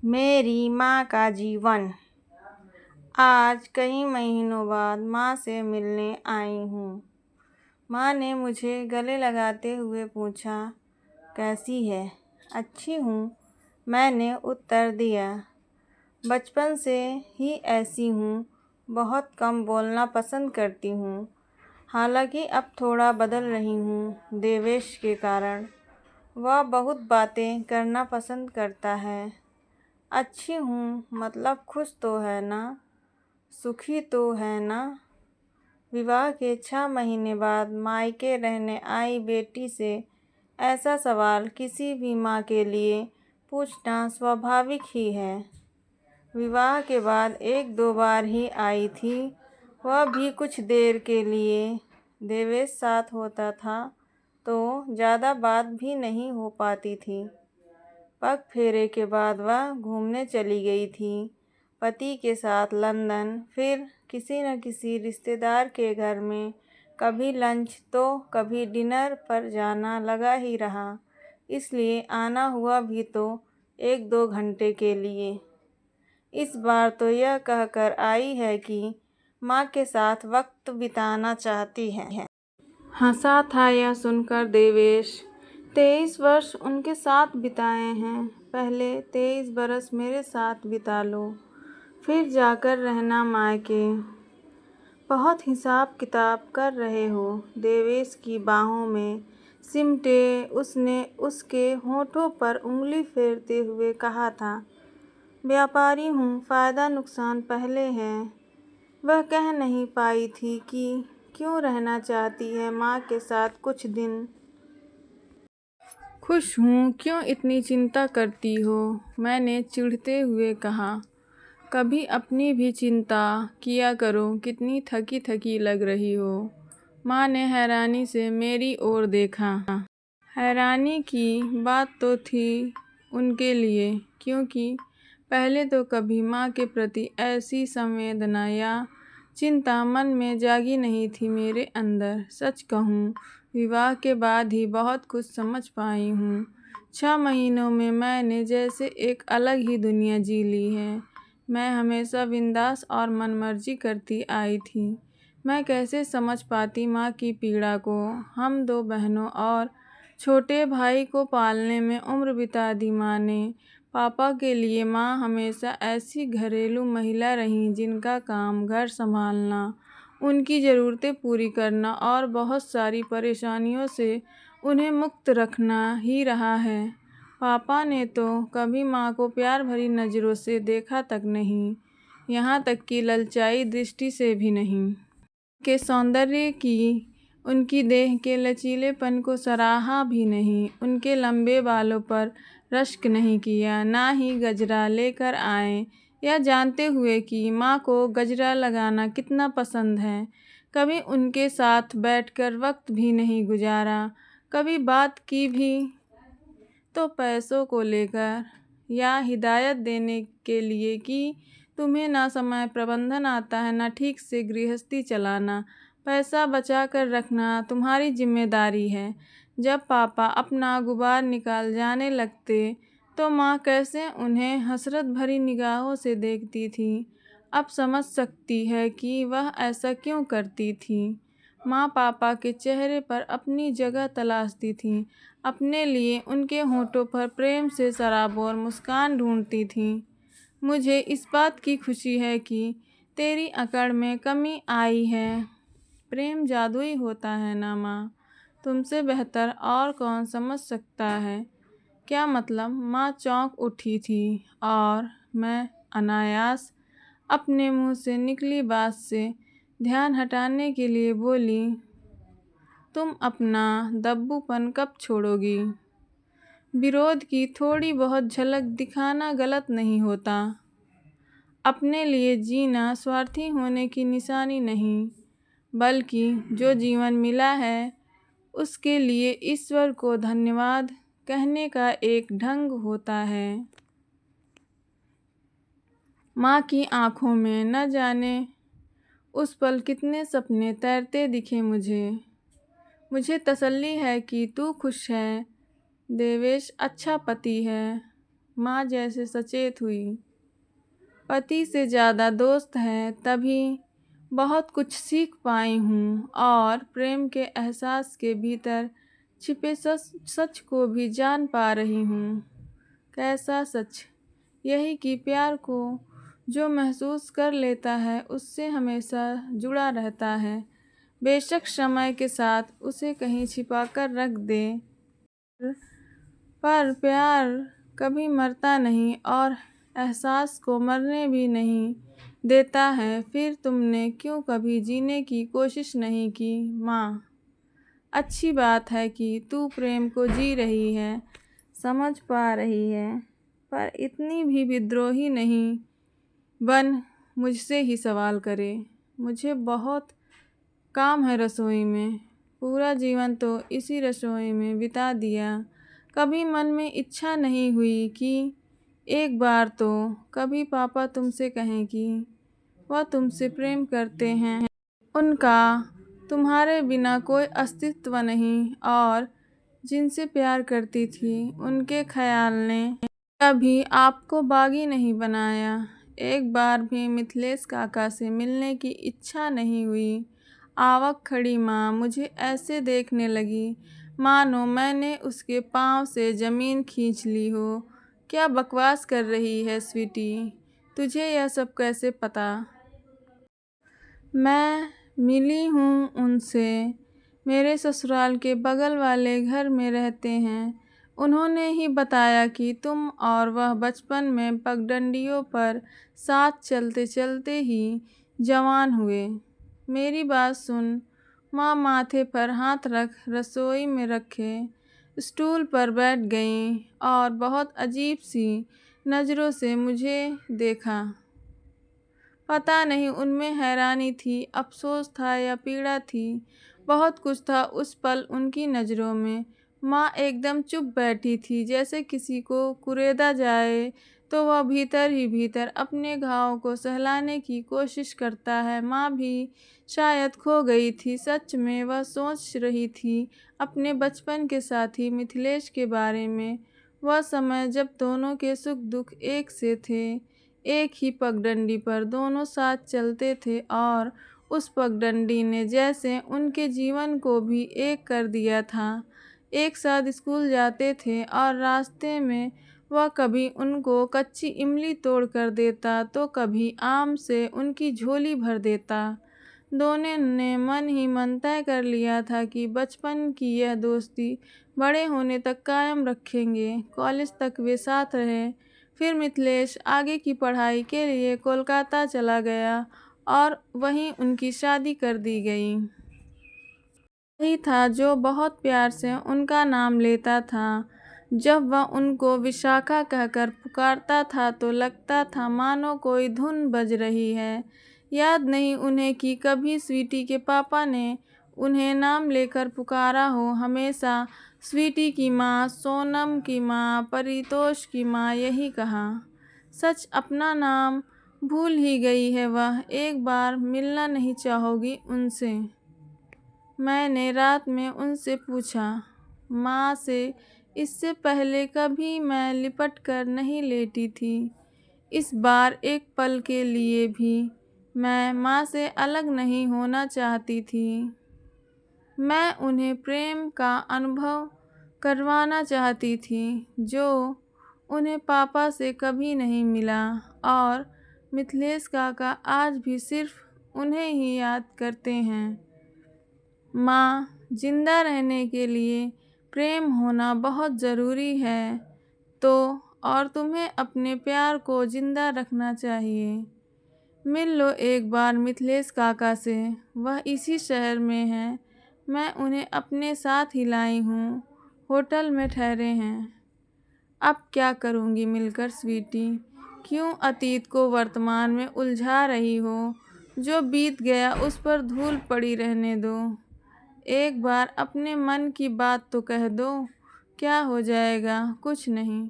मेरी माँ का जीवन। आज कई महीनों बाद माँ से मिलने आई हूँ। माँ ने मुझे गले लगाते हुए पूछा, कैसी है? अच्छी हूँ, मैंने उत्तर दिया। बचपन से ही ऐसी हूँ, बहुत कम बोलना पसंद करती हूँ। हालांकि अब थोड़ा बदल रही हूँ देवेश के कारण। वह बहुत बातें करना पसंद करता है। अच्छी हूँ मतलब खुश तो है ना, सुखी तो है ना। विवाह के 6 महीने बाद मायके रहने आई बेटी से ऐसा सवाल किसी भी माँ के लिए पूछना स्वाभाविक ही है। विवाह के बाद 1-2 बार ही आई थी, वह भी कुछ देर के लिए। देवेश साथ होता था तो ज़्यादा बात भी नहीं हो पाती थी। पग फेरे के बाद वह घूमने चली गई थी पति के साथ लंदन, फिर किसी न किसी रिश्तेदार के घर में कभी लंच तो कभी डिनर पर जाना लगा ही रहा, इसलिए आना हुआ भी तो 1-2 घंटे के लिए। इस बार तो यह कहकर आई है कि माँ के साथ वक्त बिताना चाहती है। हंसा था यह सुनकर देवेश। 23 वर्ष उनके साथ बिताए हैं, पहले 23 बरस मेरे साथ बिता लो, फिर जाकर रहना मायके। बहुत हिसाब किताब कर रहे हो, देवेश की बाहों में सिमटे उसने उसके होठों पर उंगली फेरते हुए कहा था। व्यापारी हूँ, फ़ायदा नुकसान पहले है। वह कह नहीं पाई थी कि क्यों रहना चाहती है माँ के साथ कुछ दिन। खुश हूँ, क्यों इतनी चिंता करती हो? मैंने चिढ़ते हुए कहा। कभी अपनी भी चिंता किया करो, कितनी थकी थकी लग रही हो। माँ ने हैरानी से मेरी ओर देखा। हैरानी की बात तो थी उनके लिए, क्योंकि पहले तो कभी माँ के प्रति ऐसी संवेदना या चिंता मन में जागी नहीं थी मेरे अंदर। सच कहूँ, विवाह के बाद ही बहुत कुछ समझ पाई हूँ। 6 महीनों में मैंने जैसे एक अलग ही दुनिया जी ली है। मैं हमेशा बिंदास और मनमर्जी करती आई थी। मैं कैसे समझ पाती माँ की पीड़ा को। हम 2 बहनों और छोटे भाई को पालने में उम्र बिता दी माँ ने। पापा के लिए माँ हमेशा ऐसी घरेलू महिला रहीं जिनका काम घर संभालना, उनकी ज़रूरतें पूरी करना और बहुत सारी परेशानियों से उन्हें मुक्त रखना ही रहा है। पापा ने तो कभी माँ को प्यार भरी नज़रों से देखा तक नहीं, यहाँ तक कि ललचाई दृष्टि से भी नहीं। के सौंदर्य की, उनकी देह के लचीलेपन को सराहा भी नहीं। उनके लंबे बालों पर रश्क नहीं किया, ना ही गजरा लेकर आए, यह जानते हुए कि माँ को गजरा लगाना कितना पसंद है। कभी उनके साथ बैठकर वक्त भी नहीं गुजारा, कभी बात की भी तो पैसों को लेकर या हिदायत देने के लिए कि तुम्हें ना समय प्रबंधन आता है, ना ठीक से गृहस्थी चलाना। पैसा बचा कर रखना तुम्हारी जिम्मेदारी है। जब पापा अपना गुबार निकाल जाने लगते तो माँ कैसे उन्हें हसरत भरी निगाहों से देखती थी। अब समझ सकती है कि वह ऐसा क्यों करती थी। माँ पापा के चेहरे पर अपनी जगह तलाशती थी, अपने लिए उनके होठों पर प्रेम से सराबोर मुस्कान ढूंढती थी। मुझे इस बात की खुशी है कि तेरी अकड़ में कमी आई है। प्रेम जादुई होता है ना माँ, तुमसे बेहतर और कौन समझ सकता है। क्या मतलब? माँ चौंक उठी थी और मैं अनायास अपने मुंह से निकली बात से ध्यान हटाने के लिए बोली, तुम अपना दब्बूपन कब छोड़ोगी? विरोध की थोड़ी बहुत झलक दिखाना गलत नहीं होता। अपने लिए जीना स्वार्थी होने की निशानी नहीं, बल्कि जो जीवन मिला है उसके लिए ईश्वर को धन्यवाद कहने का एक ढंग होता है। माँ की आंखों में न जाने उस पल कितने सपने तैरते दिखे मुझे तसल्ली है कि तू खुश है। देवेश अच्छा पति है, माँ जैसे सचेत हुई। पति से ज़्यादा दोस्त हैं, तभी बहुत कुछ सीख पाई हूँ और प्रेम के एहसास के भीतर छिपे सच सच को भी जान पा रही हूँ। कैसा सच? यही कि प्यार को जो महसूस कर लेता है उससे हमेशा जुड़ा रहता है, बेशक समय के साथ उसे कहीं छिपा कर रख दे। पर प्यार कभी मरता नहीं और एहसास को मरने भी नहीं देता है। फिर तुमने क्यों कभी जीने की कोशिश नहीं की माँ? अच्छी बात है कि तू प्रेम को जी रही है, समझ पा रही है, पर इतनी भी विद्रोही नहीं बन मुझसे ही सवाल करे। मुझे बहुत काम है रसोई में, पूरा जीवन तो इसी रसोई में बिता दिया। कभी मन में इच्छा नहीं हुई कि एक बार तो कभी पापा तुमसे कहें कि वह तुमसे प्रेम करते हैं, उनका तुम्हारे बिना कोई अस्तित्व नहीं और जिनसे प्यार करती थी उनके ख्याल ने कभी आपको बागी नहीं बनाया। एक बार भी मिथिलेश काका से मिलने की इच्छा नहीं हुई। आवक खड़ी माँ मुझे ऐसे देखने लगी मानो मैंने उसके पाँव से ज़मीन खींच ली हो। क्या बकवास कर रही है स्वीटी? तुझे यह सब कैसे पता? मैं मिली हूँ उनसे, मेरे ससुराल के बगल वाले घर में रहते हैं। उन्होंने ही बताया कि तुम और वह बचपन में पगडंडियों पर साथ चलते चलते ही जवान हुए। मेरी बात सुन। माँ माथे पर हाथ रख रसोई में रखे स्टूल पर बैठ गईं और बहुत अजीब सी नज़रों से मुझे देखा। पता नहीं उनमें हैरानी थी, अफसोस था या पीड़ा थी, बहुत कुछ था उस पल उनकी नज़रों में। माँ एकदम चुप बैठी थी, जैसे किसी को कुरेदा जाए तो वह भीतर ही भीतर अपने घाव को सहलाने की कोशिश करता है। माँ भी शायद खो गई थी। सच में वह सोच रही थी अपने बचपन के साथी मिथिलेश के बारे में। वह समय जब दोनों के सुख दुख एक से थे, एक ही पगडंडी पर दोनों साथ चलते थे और उस पगडंडी ने जैसे उनके जीवन को भी एक कर दिया था। एक साथ स्कूल जाते थे और रास्ते में वह कभी उनको कच्ची इमली तोड़ कर देता तो कभी आम से उनकी झोली भर देता। दोनों ने मन ही मन तय कर लिया था कि बचपन की यह दोस्ती बड़े होने तक कायम रखेंगे। कॉलेज तक वे साथ रहे। फिर मिथिलेश आगे की पढ़ाई के लिए कोलकाता चला गया और वहीं उनकी शादी कर दी गई। वही था जो बहुत प्यार से उनका नाम लेता था। जब वह उनको विशाखा कहकर पुकारता था तो लगता था मानो कोई धुन बज रही है। याद नहीं उन्हें कि कभी स्वीटी के पापा ने उन्हें नाम लेकर पुकारा हो। हमेशा स्वीटी की माँ, सोनम की माँ, परितोष की माँ यही कहा। सच अपना नाम भूल ही गई है वह। एक बार मिलना नहीं चाहोगी उनसे? मैंने रात में उनसे पूछा। माँ से इससे पहले कभी मैं लिपट कर नहीं लेटी थी। इस बार एक पल के लिए भी मैं माँ से अलग नहीं होना चाहती थी। मैं उन्हें प्रेम का अनुभव करवाना चाहती थी जो उन्हें पापा से कभी नहीं मिला। और मिथिलेश काका आज भी सिर्फ उन्हें ही याद करते हैं। माँ, जिंदा रहने के लिए प्रेम होना बहुत ज़रूरी है तो और तुम्हें अपने प्यार को जिंदा रखना चाहिए। मिल लो एक बार मिथिलेश काका से, वह इसी शहर में हैं। मैं उन्हें अपने साथ ही लाई हूँ, होटल में ठहरे हैं। अब क्या करूँगी मिलकर स्वीटी? क्यों अतीत को वर्तमान में उलझा रही हो? जो बीत गया उस पर धूल पड़ी रहने दो। एक बार अपने मन की बात तो कह दो। क्या हो जाएगा? कुछ नहीं।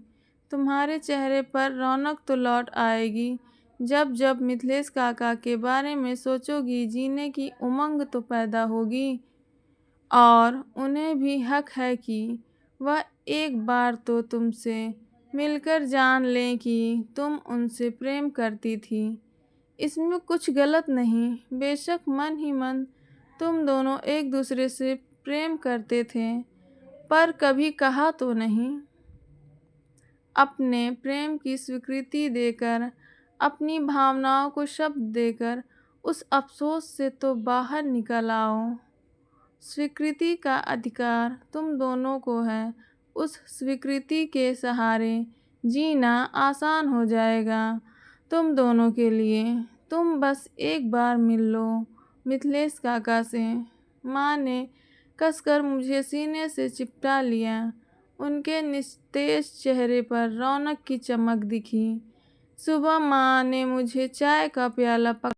तुम्हारे चेहरे पर रौनक तो लौट आएगी। जब जब मिथिलेश काका के बारे में सोचोगी जीने की उमंग तो पैदा होगी। और उन्हें भी हक है कि वह एक बार तो तुमसे मिलकर जान लें कि तुम उनसे प्रेम करती थी। इसमें कुछ गलत नहीं, बेशक मन ही मन तुम दोनों एक दूसरे से प्रेम करते थे, पर कभी कहा तो नहीं। अपने प्रेम की स्वीकृति देकर, अपनी भावनाओं को शब्द देकर उस अफसोस से तो बाहर निकल आओ। स्वीकृति का अधिकार तुम दोनों को है। उस स्वीकृति के सहारे जीना आसान हो जाएगा तुम दोनों के लिए। तुम बस एक बार मिल लो मिथिलेश काका से। माँ ने कसकर मुझे सीने से चिपटा लिया। उनके निस्तेज चेहरे पर रौनक की चमक दिखी। सुबह माँ ने मुझे चाय का प्याला